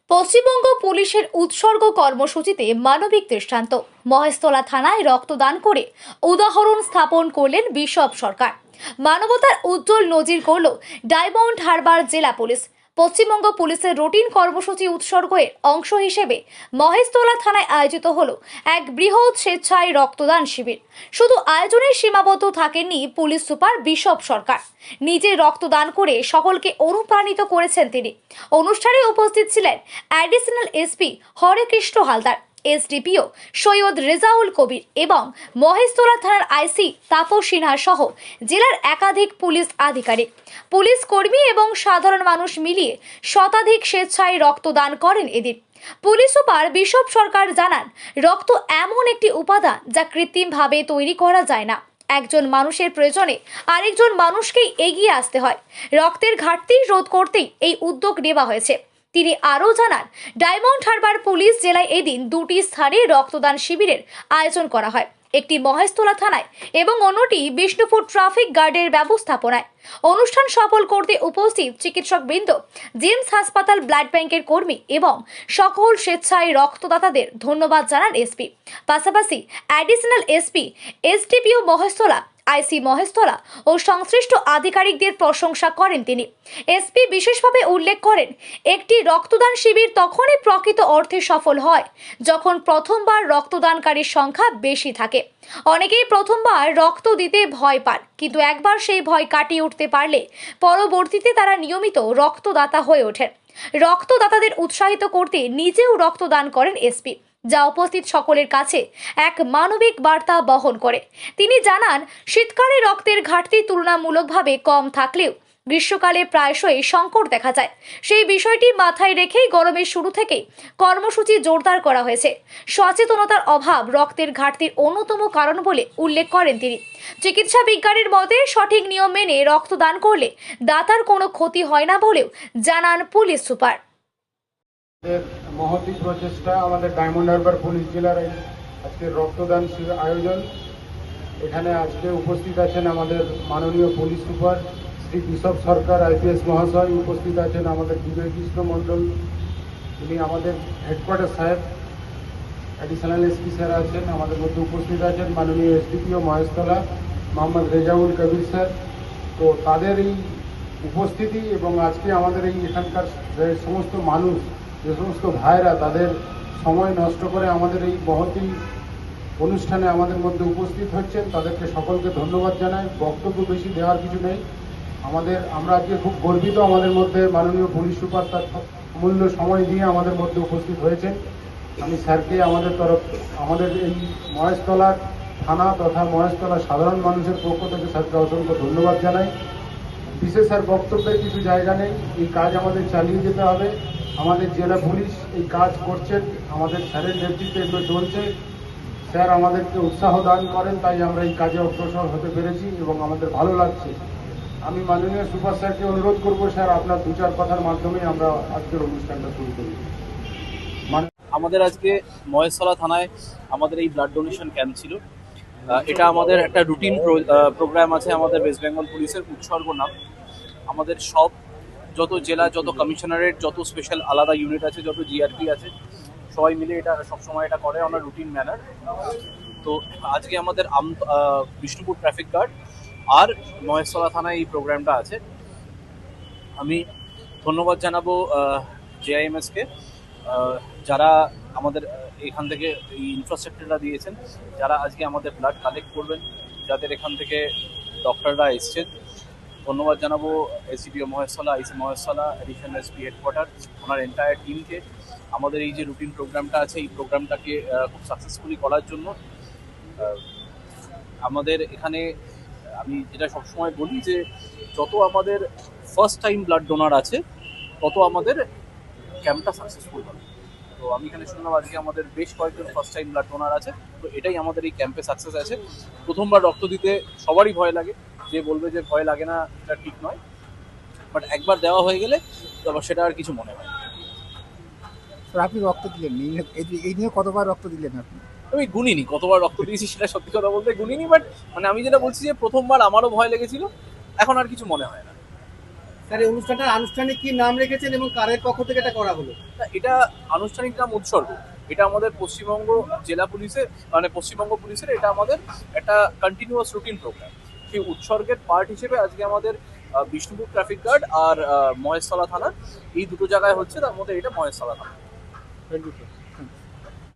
পশ্চিমবঙ্গ পুলিশের উৎসর্গ কর্মসূচিতে মানবিক দৃষ্টান্ত। মহেশতলা থানায় রক্তদান করে উদাহরণ স্থাপন করলেন বিশপ সরকার। মানবতার উজ্জ্বল নজির করল ডায়মন্ড হারবার জেলা পুলিশ। পশ্চিমবঙ্গ পুলিশের রুটিন কর্মসূচি উৎসর্গের অংশ হিসেবে মহেশতলা থানায় আয়োজিত হলো এক বৃহৎ স্বেচ্ছায় রক্তদান শিবির। শুধু আয়োজনে সীমাবদ্ধ থাকেননি পুলিশ সুপার বিশপ সরকার, নিজে রক্তদান করে সকলকে অনুপ্রাণিত করেছেন তিনি। অনুষ্ঠানে উপস্থিত ছিলেন additional SP Harekrishna Haldar, SDPO Syed Rezaul Kabir এবং মহেশতলা থানার আইসি তাপস সিনহা সহ জেলার একাধিক পুলিশ আধিকারিক, পুলিশ কর্মী এবং সাধারণ মানুষ মিলিয়ে শতাধিক স্বেচ্ছায় রক্তদান করেন এদিন। পুলিশ সুপার বিশপ সরকার জানান, রক্ত এমন একটি উপাদান যা কৃত্রিমভাবে তৈরি করা যায় না। একজন মানুষের প্রয়োজনে আরেকজন মানুষকেই এগিয়ে আসতে হয়। রক্তের ঘাটতি রোধ করতেই এই উদ্যোগ নেওয়া হয়েছে। তিনি আরও জানান, ডায়মন্ড হারবার পুলিশ জেলায় এদিন দুটি স্থানে রক্তদান শিবিরের আয়োজন করা হয়, একটি মহেশতলা থানায় এবং অন্যটি বিষ্ণুপুর ট্রাফিক গার্ডের ব্যবস্থাপনায়। অনুষ্ঠান সফল করতে উপস্থিত চিকিৎসকবৃন্দ, জেমস হাসপাতাল ব্লাড ব্যাংকের কর্মী এবং সকল স্বেচ্ছায় রক্তদাতাদের ধন্যবাদ জানান এসপি। পাশাপাশি অ্যাডিশনাল এসপি, এসডিপিও মহেশতলা, আইসি মহেশতলা ও সংশ্লিষ্ট আধিকারিকদের প্রশংসা করেন তিনি। এসপি বিশেষভাবে উল্লেখ করেন, একটি রক্তদান শিবির তখনই প্রকৃত অর্থে সফল হয় যখন প্রথমবার রক্তদানকারীর সংখ্যা বেশি থাকে। অনেকেই প্রথমবার রক্ত দিতে ভয় পান, কিন্তু একবার সেই ভয় কাটিয়ে উঠতে পারলে পরবর্তীতে তারা নিয়মিত রক্তদাতা হয়ে ওঠেন। রক্তদাতাদের উৎসাহিত করতে নিজেও রক্তদান করেন এসপি, যা উপস্থিত সকলের কাছে এক মানবিক বার্তা বহন করে। তিনি জানান, শীতকালে রক্তের ঘাটতি তুলনামূলকভাবে কম থাকলেও গ্রীষ্মকালে প্রায়শই সংকট দেখা যায়। সেই বিষয়টি মাথায় রেখেই গরমের শুরু থেকেই কর্মসূচি জোরদার করা হয়েছে। সচেতনতার অভাব রক্তের ঘাটতির অন্যতম কারণ বলে উল্লেখ করেন তিনি। চিকিৎসা বিজ্ঞানের মতে সঠিক নিয়ম মেনে রক্তদান করলে দাতার কোনো ক্ষতি হয় না বলেও জানান পুলিশ সুপার। মহতি প্রচেষ্টা আমাদের ডায়মন্ড হারবার পুলিশ জেলার আজকে রক্তদান শিবির আয়োজন। এখানে আজকে উপস্থিত আছেন আমাদের মাননীয় পুলিশ সুপার শ্রী বিশপ সরকার আইপিএস মহাশয়, উপস্থিত আছেন আমাদের বিজয় কৃষ্ণ মণ্ডল, তিনি আমাদের হেডকোয়ার্টার সাহেব, অ্যাডিশনাল এসপি স্যার আছেন, আমাদের মধ্যে উপস্থিত আছেন মাননীয় এসডিপিও মহেশতলা মোহাম্মদ রেজাউল কবির স্যার। তো তাদের এই উপস্থিতি এবং আজকে আমাদের এই এখানকার যে সমস্ত মানুষ, যে সমস্ত ভাইরা তাদের সময় নষ্ট করে আমাদের এই মহতি অনুষ্ঠানে আমাদের মধ্যে উপস্থিত হচ্ছেন, তাদেরকে সকলকে ধন্যবাদ জানাই। বক্তব্য বেশি দেওয়ার কিছু নেই। আমরা আজকে খুব গর্বিত, আমাদের মধ্যে মাননীয় পুলিশ সুপার তার মূল্য সময় দিয়ে আমাদের মধ্যে উপস্থিত হয়েছেন। আমি স্যারকে আমাদের এই মহেশতলার থানা তথা মহেশতলার সাধারণ মানুষের পক্ষ থেকে স্যারকে অসংখ্য ধন্যবাদ জানাই। বিশেষ আর বক্তব্যের কিছু জায়গা নেই, এই কাজ আমাদের চালিয়ে যেতে হবে। আমাদের জেলা পুলিশ এই কাজ করছেন, আমাদের স্যারের নেতৃত্বে এগুলো চলছে। স্যার আমাদেরকে উৎসাহ দান করেন, তাই আমরা এই কাজে অগ্রসর হতে পেরেছি এবং আমাদের ভালো লাগছে। আমি মাননীয় সুপার স্যারকে অনুরোধ করব, স্যার আপনার দু চার কথার মাধ্যমে আমরা আজকের অনুষ্ঠানটা শুরু করি। আমাদের আজকে মহেশতলা থানায় আমাদের এই ব্লাড ডোনেশন ক্যাম্প ছিল। এটা আমাদের একটা রুটিন প্রোগ্রাম আছে আমাদের ওয়েস্ট বেঙ্গল পুলিশের উৎসর্গ নাম। আমাদের সব যত জেলা, যত কমিশনারেট, যত স্পেশাল আলাদা ইউনিট আছে, যত জিআরপি আছে, সবাই মিলে এটা সবসময় এটা করে আমরা রুটিন ম্যানার। তো আজকে আমাদের বিষ্ণুপুর ট্রাফিক গার্ড আর মহেশতলা থানায় এই প্রোগ্রামটা আছে। আমি ধন্যবাদ জানাবো জেআইএমএসকে, যারা আমাদের এখান থেকে এই ইনফ্রাস্ট্রাকচারটা দিয়েছেন, যারা আজকে আমাদের ব্লাড কালেক্ট করবেন, যাদের এখান থেকে ডক্টররা এসছেন। ধন্যবাদ জানাবো এসডিপিও মহেশতলা, আইসি মহেশতলা, অ্যাডিশনাল এসপি হেডকোয়ার্টার, ওনার এন্টায়ার টিমকে আমাদের এই যে রুটিন প্রোগ্রামটা আছে এই প্রোগ্রামটাকে খুব সাকসেসফুলি করার জন্য। আমাদের এখানে আমি যেটা সবসময় বলি যে যত আমাদের ফার্স্ট টাইম ব্লাড ডোনার আছে তত আমাদের ক্যাম্পটা সাকসেসফুল হবে। তো আমি এখানে শুনলাম আজকে আমাদের বেশ কয়েকজন ফার্স্ট টাইম ব্লাড ডোনার আছে, তো এটাই আমাদের এই ক্যাম্পে সাকসেস আছে। প্রথমবার রক্ত দিতে সবারই ভয় লাগে, যে বলবে যে ভয় লাগে না এটা ঠিক নয়, বাট একবার দেওয়া হয়ে গেলে তারপর সেটা আর কিছু মনে হয় না। আপনি রক্ত দিলেন, এই নিয়ে কতবার রক্ত দিলেন আপনি? আমি গুনিনি কতবার রক্ত দিয়েছি, সেটা সত্যি কথা বলতে গুনিনি, বাট মানে আমি যেটা বলছি যে প্রথমবার আমারও ভয় লেগেছিল, এখন আর কিছু মনে হয় না। স্যার এই অনুষ্ঠানটার আনুষ্ঠানিক কি নাম রেখেছেন এবং কারের পক্ষ থেকে এটা করা হলো? না, এটা আনুষ্ঠানিক নাম উৎসর্গ। এটা আমাদের পশ্চিমবঙ্গ জেলা পুলিশের মানে পশ্চিমবঙ্গ পুলিশের এটা আমাদের একটা কন্টিনিউয়াস রুটিন প্রোগ্রাম। সেই উৎসর্গের পার্ট হিসেবে আজকে আমাদের বিষ্ণুপুর ট্রাফিক গার্ড আর মহেশতলা থানা এই দুটো জায়গায় হচ্ছে, তার মধ্যে এটা মহেশতলা থানা। Thank you sir.